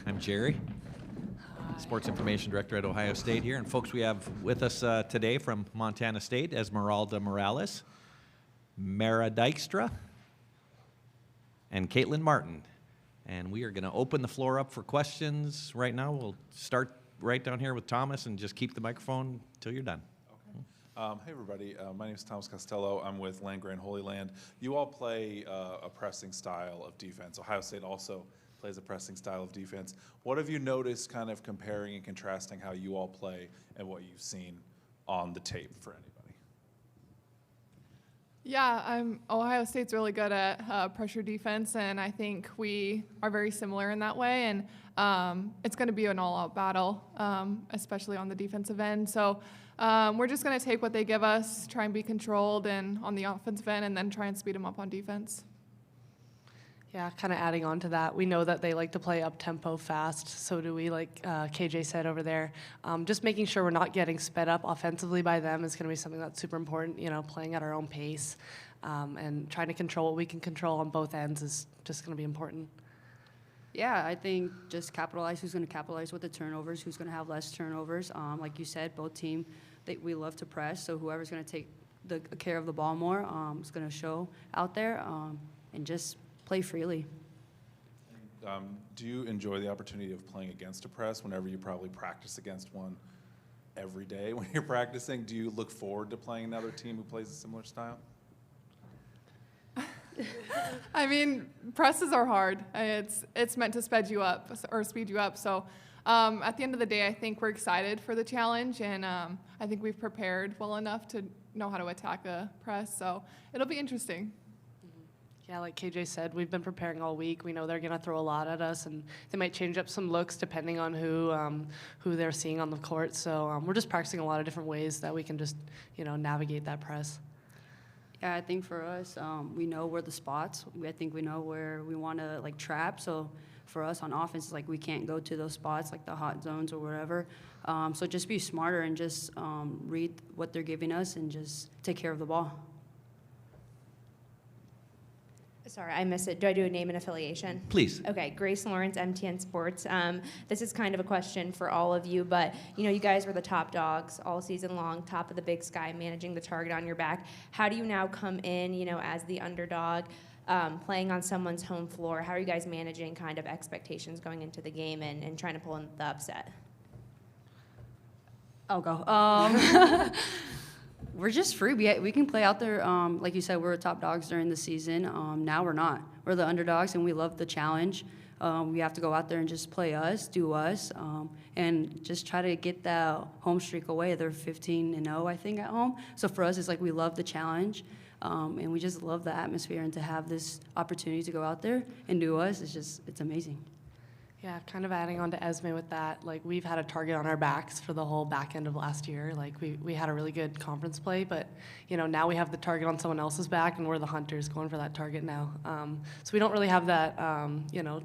I'm Jerry, Sports Information Director at Ohio State here. And folks, we have with us today from Montana State, Esmeralda Morales, Marah Dykstra, and Katelynn Martin. And we are going to open the floor up for questions right now. We'll start right down here with Thomas and just keep the microphone till you're done. Hey everybody, my name is Thomas Costello. I'm with Land-Grant Holy Land. You all play a pressing style of defense. Ohio State also plays a pressing style of defense. What have you noticed kind of comparing and contrasting how you all play and what you've seen on the tape for anybody? Yeah, Ohio State's really good at pressure defense, and I think we are very similar in that way. And it's going to be an all-out battle, especially on the defensive end. So we're just going to take what they give us, try and be controlled and on the offensive end, and then try and speed them up on defense. Yeah, kind of adding on to that, we know that they like to play up-tempo fast, so do we, like KJ said over there. Just making sure we're not getting sped up offensively by them is going to be something that's super important, playing at our own pace and trying to control what we can control on both ends is just going to be important. Yeah, I think just capitalize who's going to capitalize with the turnovers, who's going to have less turnovers. Like you said, both teams, we love to press, so whoever's going to take the care of the ball more is going to show out there and just play freely. Do you enjoy the opportunity of playing against a press whenever you probably practice against one every day when you're practicing? Do you look forward to playing another team who plays a similar style? I mean, presses are hard. It's meant to speed you up. So at the end of the day, I think we're excited for the challenge, and I think we've prepared well enough to know how to attack a press. So it'll be interesting. Yeah, like KJ said, we've been preparing all week. We know they're going to throw a lot at us, and they might change up some looks depending on who they're seeing on the court. So we're just practicing a lot of different ways that we can just, navigate that press. Yeah, I think for us, we know where the spots. I think we know where we want to trap. So for us on offense, we can't go to those spots like the hot zones or whatever. So just be smarter and just read what they're giving us and just take care of the ball. Sorry, I missed it. Do I do a name and affiliation? Please. Okay, Grace Lawrence, MTN Sports. This is kind of a question for all of you, but you guys were the top dogs all season long, top of the Big Sky, managing the target on your back. How do you now come in, as the underdog, playing on someone's home floor? How are you guys managing kind of expectations going into the game and trying to pull in the upset? I'll go. We're just free. We can play out there. Like you said, we're top dogs during the season. Now we're not. We're the underdogs, and we love the challenge. We have to go out there and just play us, do us, and just try to get that home streak away. They're 15-0, I think, at home. So for us, it's we love the challenge, and we just love the atmosphere. And to have this opportunity to go out there and do us, it's amazing. Yeah, kind of adding on to Esme with that, we've had a target on our backs for the whole back end of last year. We had a really good conference play, but, now we have the target on someone else's back, and we're the hunters going for that target now. So we don't really have that,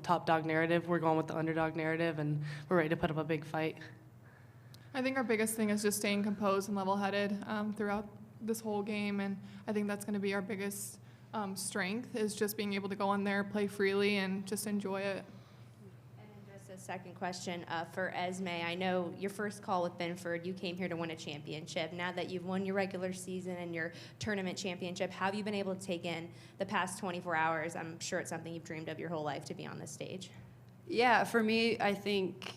top dog narrative. We're going with the underdog narrative, and we're ready to put up a big fight. I think our biggest thing is just staying composed and level-headed throughout this whole game, and I think that's going to be our biggest strength is just being able to go in there, play freely, and just enjoy it. A second question for Esme. I know your first call with Binford, you came here to win a championship. Now that you've won your regular season and your tournament championship, how have you been able to take in the past 24 hours? I'm sure it's something you've dreamed of your whole life to be on this stage. Yeah, for me, I think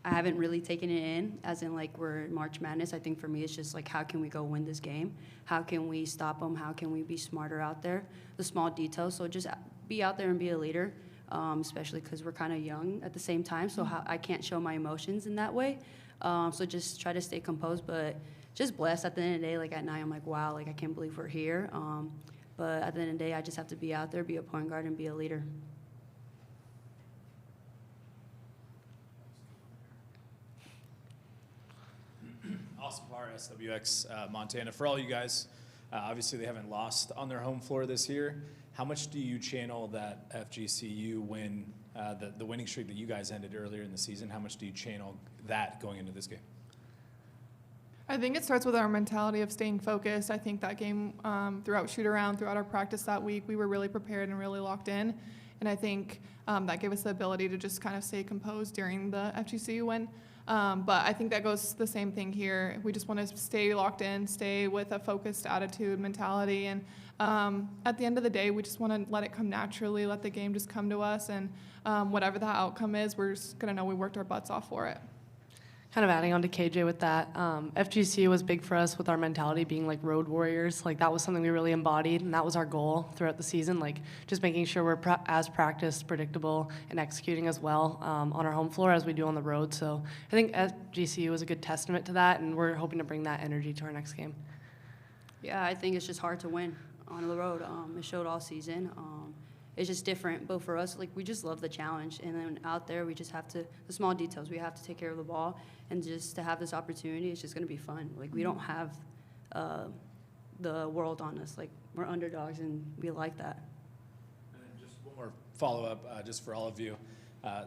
I haven't really taken it in, as in we're in March Madness. I think for me, it's just how can we go win this game? How can we stop them? How can we be smarter out there? The small details. So just be out there and be a leader. Especially because we're kind of young at the same time, so I can't show my emotions in that way. So just try to stay composed, but just blessed at the end of the day. At night, I'm wow, I can't believe we're here. But at the end of the day, I just have to be out there, be a point guard, and be a leader. Austin Parr, SWX Montana. For all you guys, obviously they haven't lost on their home floor this year. How much do you channel that FGCU win, the winning streak that you guys ended earlier in the season? How much do you channel that going into this game? I think it starts with our mentality of staying focused. I think that game throughout shoot-around, throughout our practice that week, we were really prepared and really locked in. And I think that gave us the ability to just kind of stay composed during the FGCU win. But I think that goes the same thing here. We just want to stay locked in, stay with a focused attitude, mentality, and at the end of the day, we just want to let it come naturally, let the game just come to us, and whatever the outcome is, we're just going to know we worked our butts off for it. Kind of adding on to KJ with that, FGCU was big for us with our mentality being like road warriors. Like that was something we really embodied, and that was our goal throughout the season. Like just making sure we're as practiced, predictable, and executing as well on our home floor as we do on the road. So I think FGCU was a good testament to that, and we're hoping to bring that energy to our next game. Yeah, I think it's just hard to win on the road. It showed all season. It's just different, but for us, like we just love the challenge, and then out there we just have to, the small details, we have to take care of the ball, and just to have this opportunity, it's just going to be fun. Like we don't have the world on us. Like we're underdogs, and we like that. And then just one more follow-up, just for all of you.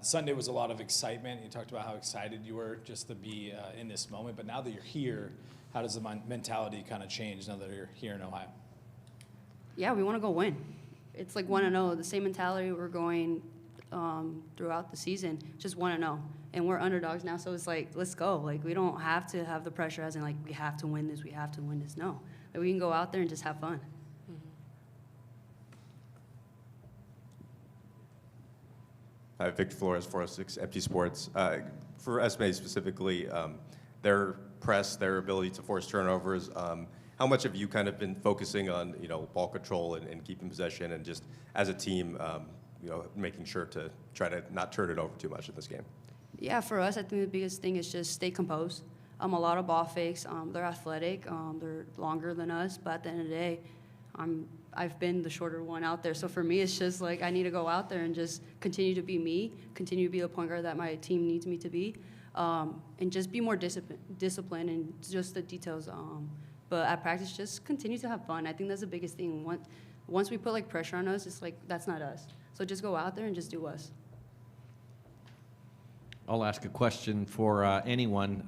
Sunday was a lot of excitement. You talked about how excited you were just to be in this moment, but now that you're here, how does the mentality kind of change now that you're here in Ohio? Yeah, we want to go win. It's like 1-0, the same mentality we're going throughout the season, just 1-0. And we're underdogs now, so it's like, let's go. Like, we don't have to have the pressure as in, like, we have to win this, we have to win this. No. Like, we can go out there and just have fun. Hi, Victor Flores, 406 FG Sports. For Esme specifically, their press, their ability to force turnovers, how much have you kind of been focusing on, ball control and keeping possession, and just as a team, making sure to try to not turn it over too much in this game? Yeah, for us, I think the biggest thing is just stay composed. A lot of ball fakes. They're athletic. They're longer than us, but at the end of the day, I've been the shorter one out there. So for me, it's just like I need to go out there and just continue to be me, continue to be the point guard that my team needs me to be, and just be more disciplined and just the details. But at practice, just continue to have fun. I think that's the biggest thing. Once we put like pressure on us, it's like that's not us. So just go out there and just do us. I'll ask a question for anyone.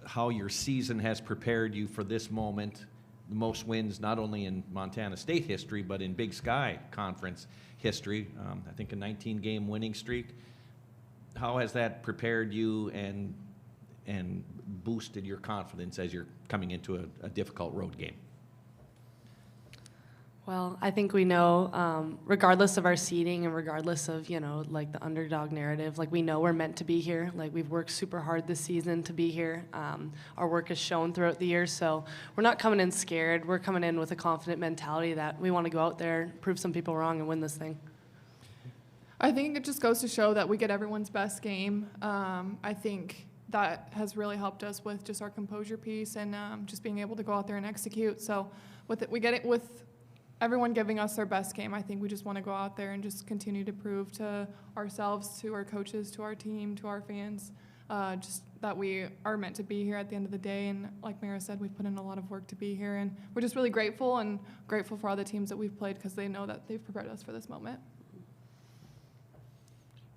How your season has prepared you for this moment, the most wins not only in Montana State history, but in Big Sky Conference history. I think a 19-game winning streak. How has that prepared you and boosted your confidence as you're coming into a difficult road game? Well, I think we know, regardless of our seeding and regardless of, like the underdog narrative, like we know we're meant to be here. Like we've worked super hard this season to be here. Our work has shown throughout the year, so we're not coming in scared. We're coming in with a confident mentality that we want to go out there, prove some people wrong, and win this thing. I think it just goes to show that we get everyone's best game. I think that has really helped us with just our composure piece and just being able to go out there and execute. So we get it with everyone giving us their best game. I think we just want to go out there and just continue to prove to ourselves, to our coaches, to our team, to our fans, just that we are meant to be here at the end of the day. And like Marah said, we've put in a lot of work to be here. And we're just really grateful for all the teams that we've played because they know that they've prepared us for this moment.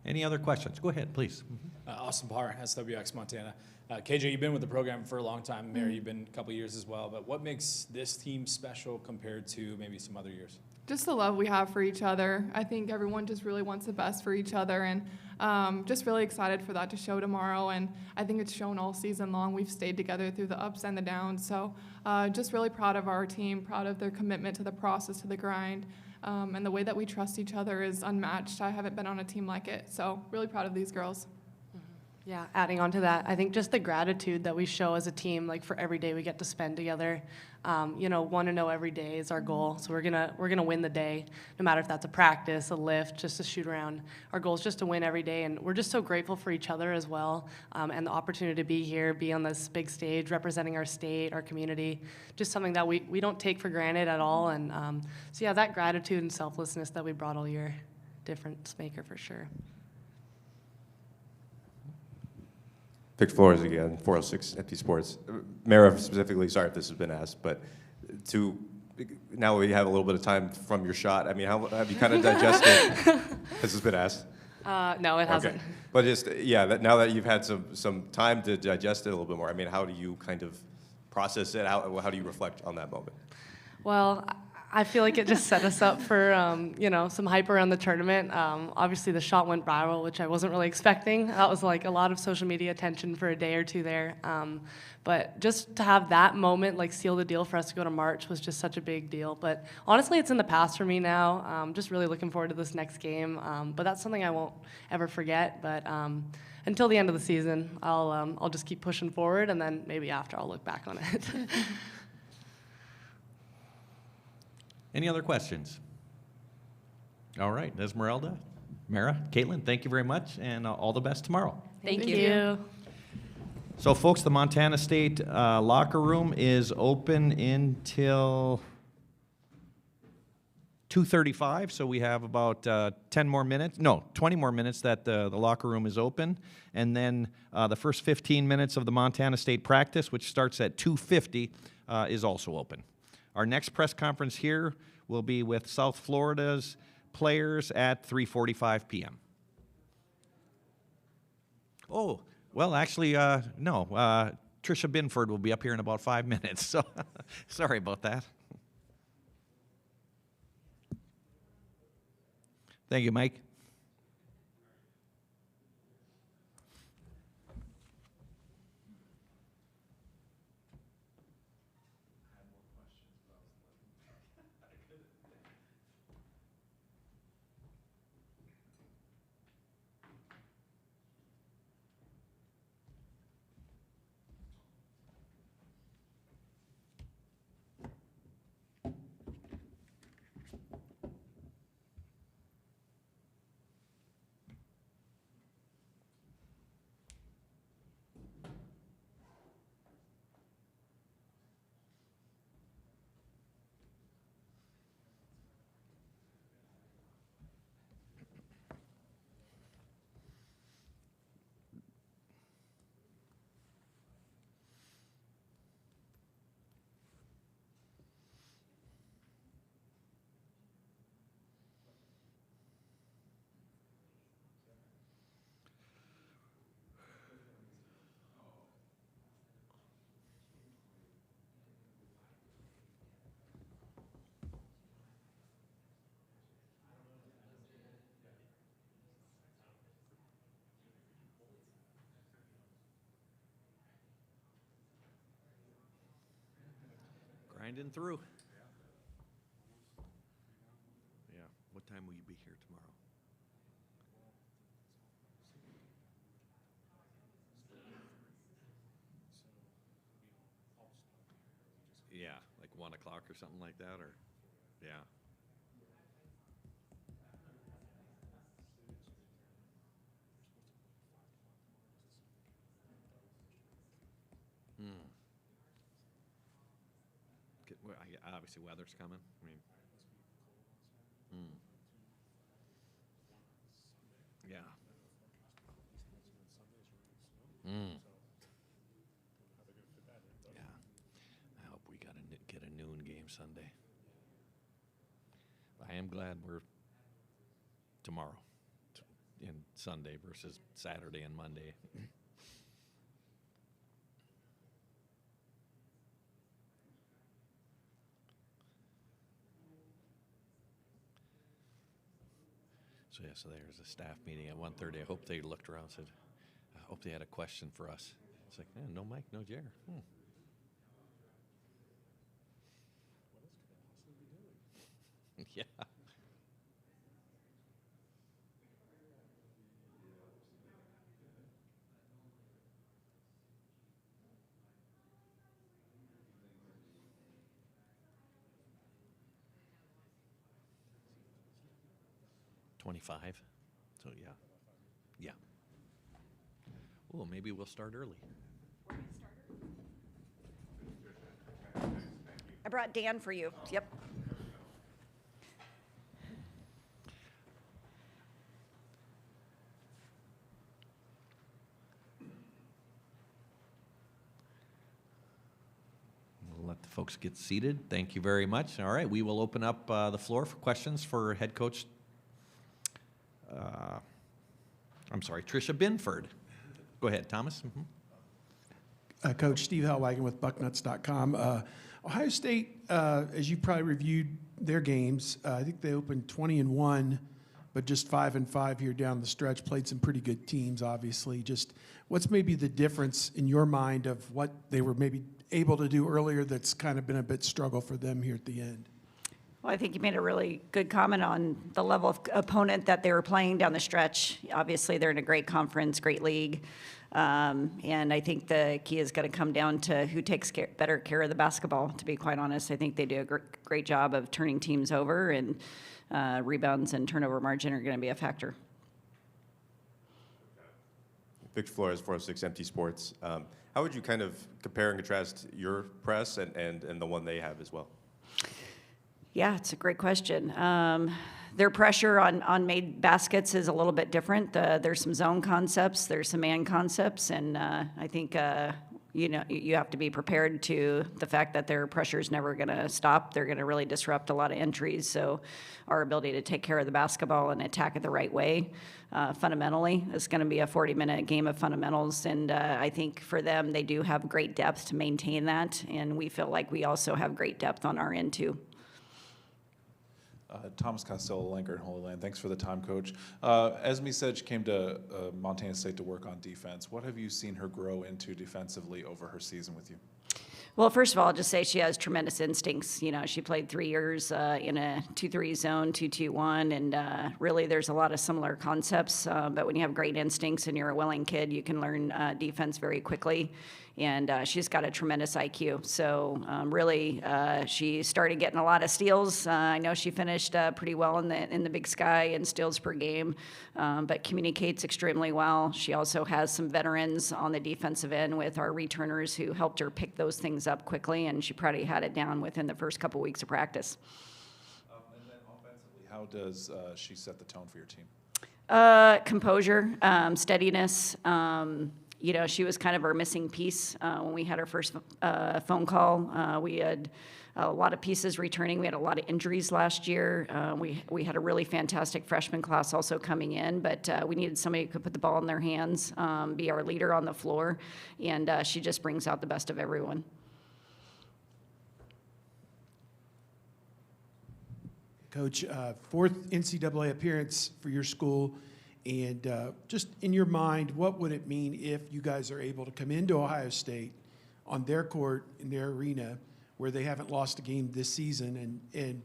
Any other questions? Go ahead, please. Austin Parr, SWX Montana. KJ, you've been with the program for a long time. Marah, you've been a couple years as well. But what makes this team special compared to maybe some other years? Just the love we have for each other. I think everyone just really wants the best for each other, and just really excited for that to show tomorrow. And I think it's shown all season long. We've stayed together through the ups and the downs. So just really proud of our team, proud of their commitment to the process, to the grind. And the way that we trust each other is unmatched. I haven't been on a team like it, so really proud of these girls. Yeah, adding on to that, I think just the gratitude that we show as a team, like for every day we get to spend together. 1-0 every day is our goal. So we're gonna win the day, no matter if that's a practice, a lift, just a shoot around. Our goal is just to win every day, and we're just so grateful for each other as well, and the opportunity to be here, be on this big stage, representing our state, our community, just something that we don't take for granted at all. And so yeah, that gratitude and selflessness that we brought all year, difference maker for sure. Victor Flores again, 406 FG Sports. Marah specifically, sorry if this has been asked, but now we have a little bit of time from your shot. I mean, how have you kind of digested? This has been asked. No, it hasn't. Okay. But just, now that you've had some time to digest it a little bit more, I mean, how do you kind of process it? How do you reflect on that moment? Well, I feel like it just set us up for, some hype around the tournament. Obviously, the shot went viral, which I wasn't really expecting. That was like a lot of social media attention for a day or two there. But just to have that moment, like, seal the deal for us to go to March was just such a big deal. But honestly, it's in the past for me now. Just really looking forward to this next game. But that's something I won't ever forget. But until the end of the season, I'll just keep pushing forward, and then maybe after I'll look back on it. Any other questions? All right, Esmeralda, Marah, Katelynn, thank you very much, and all the best tomorrow. Thank you. So, folks, the Montana State locker room is open until 2:35, so we have about 20 more minutes that the locker room is open. And then the first 15 minutes of the Montana State practice, which starts at 2:50, is also open. Our next press conference here will be with South Florida's players at 3:45 p.m. Oh, well, actually, no. Trisha Binford will be up here in about 5 minutes, so sorry about that. Thank you, Mike. Grinding through. Yeah. What time will you be here tomorrow? Yeah, like 1 o'clock or something like that, or yeah. Well, obviously, weather's coming. I mean, yeah. Yeah. I hope we get a noon game Sunday. I am glad we're tomorrow in Sunday versus Saturday and Monday. So yeah, so there's a staff meeting at 1:30. I hope they looked around and said, I hope they had a question for us. It's like, no Mike, no Jer. Yeah. $25. So yeah. Yeah. Oh, maybe we'll start early. I brought Dan for you. Yep. We'll let the folks get seated. Thank you very much. All right, we will open up the floor for questions for head coach. Trisha Binford. Go ahead, Thomas. Coach Steve Hellwagon with Bucknuts.com. Ohio State, as you probably reviewed their games. I think they opened 20-1, but just 5-5 here down the stretch. Played some pretty good teams, obviously. Just what's maybe the difference in your mind of what they were maybe able to do earlier that's kind of been a bit struggle for them here at the end? Well, I think you made a really good comment on the level of opponent that they were playing down the stretch. Obviously, they're in a great conference, great league. And I think the key is going to come down to who takes better care of the basketball, to be quite honest. I think they do a great job of turning teams over, and rebounds and turnover margin are going to be a factor. Victor Flores, 406 Empty Sports. How would you kind of compare and contrast your press and the one they have as well? Yeah, it's a great question. Their pressure on made baskets is a little bit different. There's some zone concepts, there's some man concepts, and I think you have to be prepared to the fact that their pressure is never going to stop. They're going to really disrupt a lot of entries. So our ability to take care of the basketball and attack it the right way, fundamentally, is going to be a 40-minute game of fundamentals. And I think for them, they do have great depth to maintain that, and we feel like we also have great depth on our end too. Thomas Costello, Lanker and Holy Land. Thanks for the time, Coach. Esme said she came to Montana State to work on defense. What have you seen her grow into defensively over her season with you? Well, first of all, I'll just say she has tremendous instincts. You know, she played 3 years in a 2-3 zone, 2-2-1, and really there's a lot of similar concepts. But when you have great instincts and you're a willing kid, you can learn defense very quickly. And she's got a tremendous IQ. So really, she started getting a lot of steals. I know she finished pretty well in the Big Sky in steals per game, but communicates extremely well. She also has some veterans on the defensive end with our returners who helped her pick those things up quickly, and she probably had it down within the first couple weeks of practice. And then offensively, how does she set the tone for your team? Composure, steadiness. You know, she was kind of our missing piece when we had our first phone call. We had a lot of pieces returning. We had a lot of injuries last year. We had a really fantastic freshman class also coming in, but we needed somebody who could put the ball in their hands, be our leader on the floor, and she just brings out the best of everyone. Coach, fourth NCAA appearance for your school. And just in your mind, what would it mean if you guys are able to come into Ohio State on their court, in their arena, where they haven't lost a game this season, and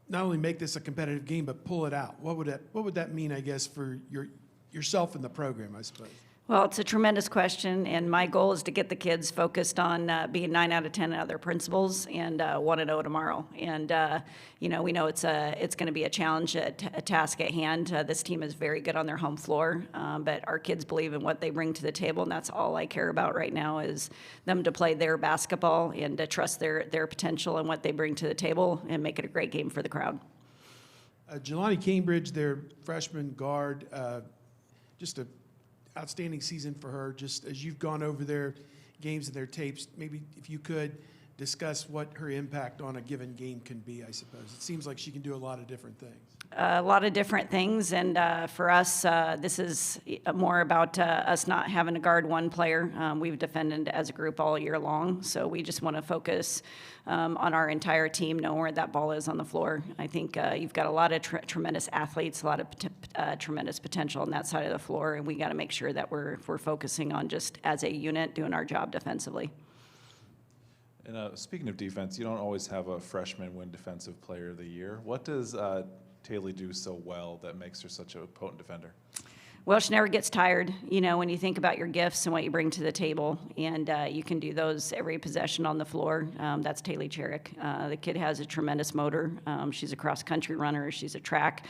not only make this a competitive game, but pull it out? What would that mean, I guess, for yourself and the program, I suppose? Well, it's a tremendous question, and my goal is to get the kids focused on being 9 out of 10 out of their principles and 1-0 tomorrow. And you know, we know it's going to be a challenge, a task at hand. This team is very good on their home floor, but our kids believe in what they bring to the table, and that's all I care about right now is them to play their basketball and to trust their potential and what they bring to the table and make it a great game for the crowd. Jelani Cambridge, their freshman guard, just a outstanding season for her. Just as you've gone over their games and their tapes, maybe if you could discuss what her impact on a given game can be, I suppose. It seems like she can do a lot of different things. A lot of different things, and for us, this is more about us not having to guard one player. We've defended as a group all year long, so we just want to focus on our entire team, know where that ball is on the floor. I think you've got a lot of tremendous athletes, a lot of tremendous potential on that side of the floor, and we got to make sure that we're focusing on just as a unit doing our job defensively. And speaking of defense, you don't always have a freshman win Defensive Player of the Year. What does Taylor do so well that makes her such a potent defender? Well, she never gets tired, you know, when you think about your gifts and what you bring to the table, and you can do those every possession on the floor. That's Taylor Cherrick. The kid has a tremendous motor. She's a cross-country runner. She's a track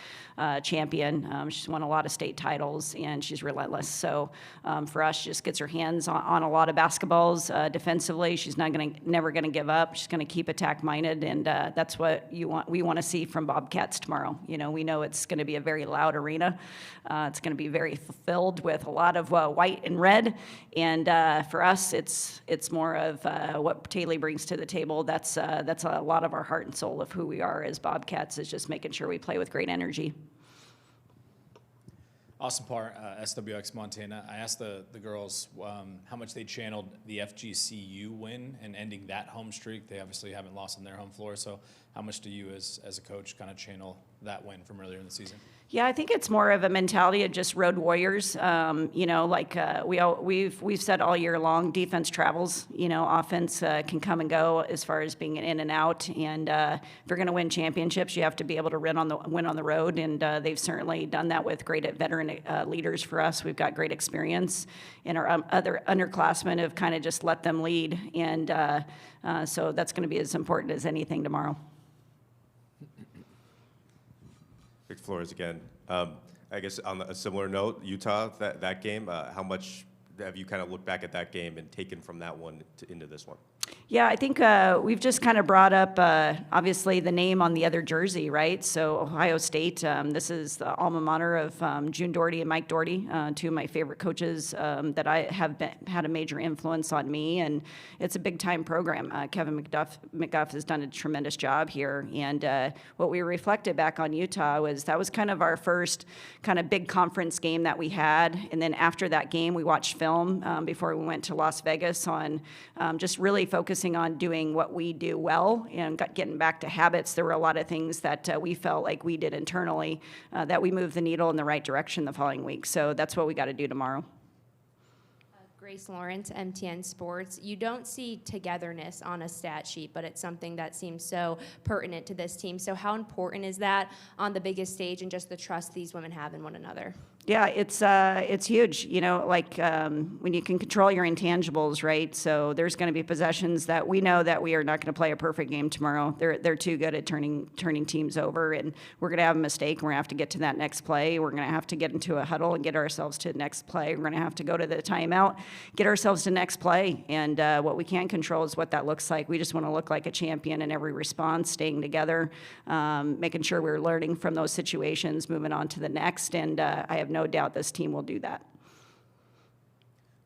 champion. She's won a lot of state titles, and she's relentless. So for us, she just gets her hands on a lot of basketballs defensively. She's never going to give up. She's going to keep attack-minded, and that's what we want to see from Bobcats tomorrow. You know, we know it's going to be a very loud arena. It's going to be very filled with a lot of white and red, and for us, it's more of what Taylor brings to the table. That's a lot of our heart and soul of who we are as Bobcats, is just making sure we play with great energy. Awesome part, SWX Montana. I asked the girls how much they channeled the FGCU win and ending that home streak. They obviously haven't lost on their home floor, so how much do you as a coach kind of channel that win from earlier in the season? Yeah, I think it's more of a mentality of just road warriors. We've said all year long, defense travels. Offense can come and go as far as being in and out. And if you're going to win championships, you have to be able to win on the road. And they've certainly done that with great veteran leaders for us. We've got great experience, and our other underclassmen have kind of just let them lead. And so that's going to be as important as anything tomorrow. Flores again. I guess on a similar note, Utah, that game, how much have you kind of looked back at that game and taken from that one into this one? Yeah, I think we've just kind of brought up, obviously, the name on the other jersey, right? So Ohio State, this is the alma mater of June Doherty and Mike Doherty, two of my favorite coaches that I have had a major influence on me, and it's a big-time program. Kevin McDuff has done a tremendous job here, and what we reflected back on Utah was that was kind of our first kind of big conference game that we had, and then after that game, we watched film before we went to Las Vegas on just really focusing on doing what we do well and getting back to habits. There were a lot of things that we felt like we did internally that we moved the needle in the right direction the following week. So that's what we got to do tomorrow. Grace Lawrence, MTN Sports. You don't see togetherness on a stat sheet, but it's something that seems so pertinent to this team. So how important is that on the biggest stage and just the trust these women have in one another? Yeah, it's huge. When you can control your intangibles, right? So there's going to be possessions that we know that we are not going to play a perfect game tomorrow. They're too good at turning teams over, and we're going to have a mistake. And we're going to have to get to that next play. We're going to have to get into a huddle and get ourselves to the next play. We're going to have to go to the timeout, get ourselves to next play. And what we can't control is what that looks like. We just want to look like a champion in every response, staying together, making sure we're learning from those situations, moving on to the next. And I have no doubt this team will do that.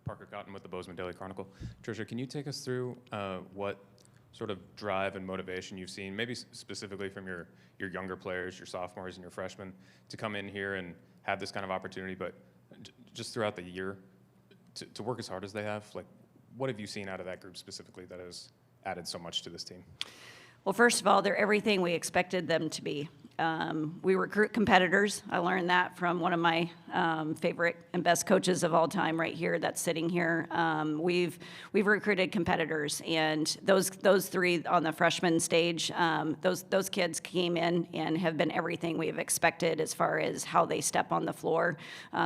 Parker Cotton with the Bozeman Daily Chronicle. Tricia, can you take us through what sort of drive and motivation you've seen, maybe specifically from your younger players, your sophomores and your freshmen, to come in here and have this kind of opportunity, but just throughout the year to work as hard as they have? Like, what have you seen out of that group specifically that has added so much to this team? Well, first of all, they're everything we expected them to be. We recruit competitors. I learned that from one of my favorite and best coaches of all time right here that's sitting here. We've recruited competitors, and those three on the freshman stage, those kids came in and have been everything we've expected as far as how they step on the floor.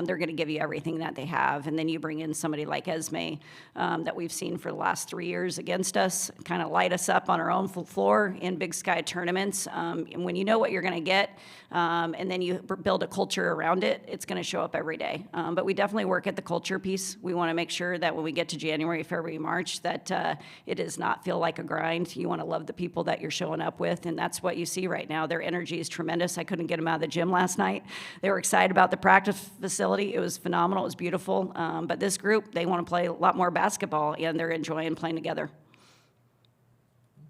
They're going to give you everything that they have, and then you bring in somebody like Esme that we've seen for the last 3 years against us, kind of light us up on our own floor in Big Sky tournaments. And when you know what you're going to get, and then you build a culture around it, it's going to show up every day. But we definitely work at the culture piece. We want to make sure that when we get to January, February, March, that it does not feel like a grind. You want to love the people that you're showing up with, and that's what you see right now. Their energy is tremendous. I couldn't get them out of the gym last night. They were excited about the practice facility. It was phenomenal. It was beautiful. But this group, they want to play a lot more basketball, and they're enjoying playing together.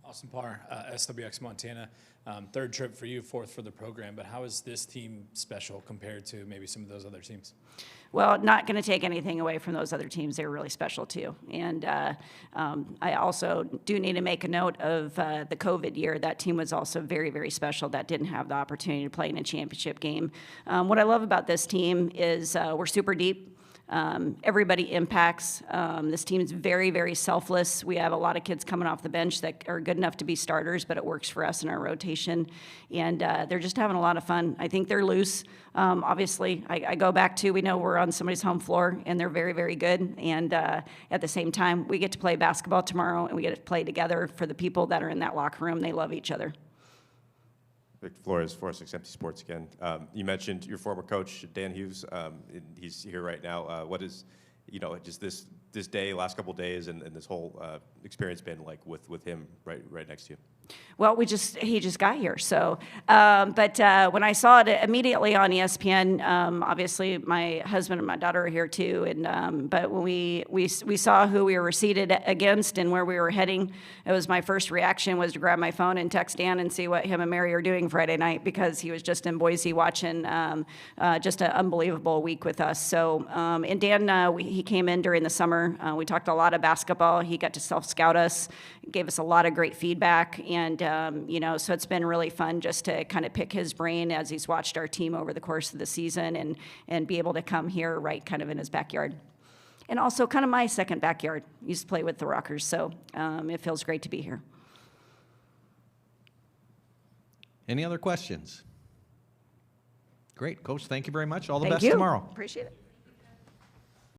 Austin Parr, SWX Montana. Third trip for you, fourth for the program, but how is this team special compared to maybe some of those other teams? Well, not going to take anything away from those other teams. They're really special too. And I also do need to make a note of the COVID year. That team was also very, very special that didn't have the opportunity to play in a championship game. What I love about this team is we're super deep. Everybody impacts. This team's very, very selfless. We have a lot of kids coming off the bench that are good enough to be starters, but it works for us in our rotation. And they're just having a lot of fun. I think they're loose. Obviously, I go back to, we know we're on somebody's home floor, and they're very, very good. And at the same time, we get to play basketball tomorrow, and we get to play together. For the people that are in that locker room, they love each other. Victor Flores, 406 Empty Sports again. You mentioned your former coach, Dan Hughes. He's here right now. What is, just this day, last couple of days, and this whole experience been like with him right next to you? Well, he just got here. So, but when I saw it immediately on ESPN, obviously my husband and my daughter are here too. And but when we saw who we were seated against and where we were heading, it was my first reaction was to grab my phone and text Dan and see what him and Mary are doing Friday night, because he was just in Boise watching just an unbelievable week with us. So, and Dan, he came in during the summer summer. We talked a lot of basketball. He got to self-scout us, gave us a lot of great feedback. And, so it's been really fun just to kind of pick his brain as he's watched our team over the course of the season and be able to come here right kind of in his backyard. And also kind of my second backyard. Used to play with the Rockers, so it feels great to be here. Any other questions? Great, Coach. Thank you very much. All the Thank best you. tomorrow. Appreciate it.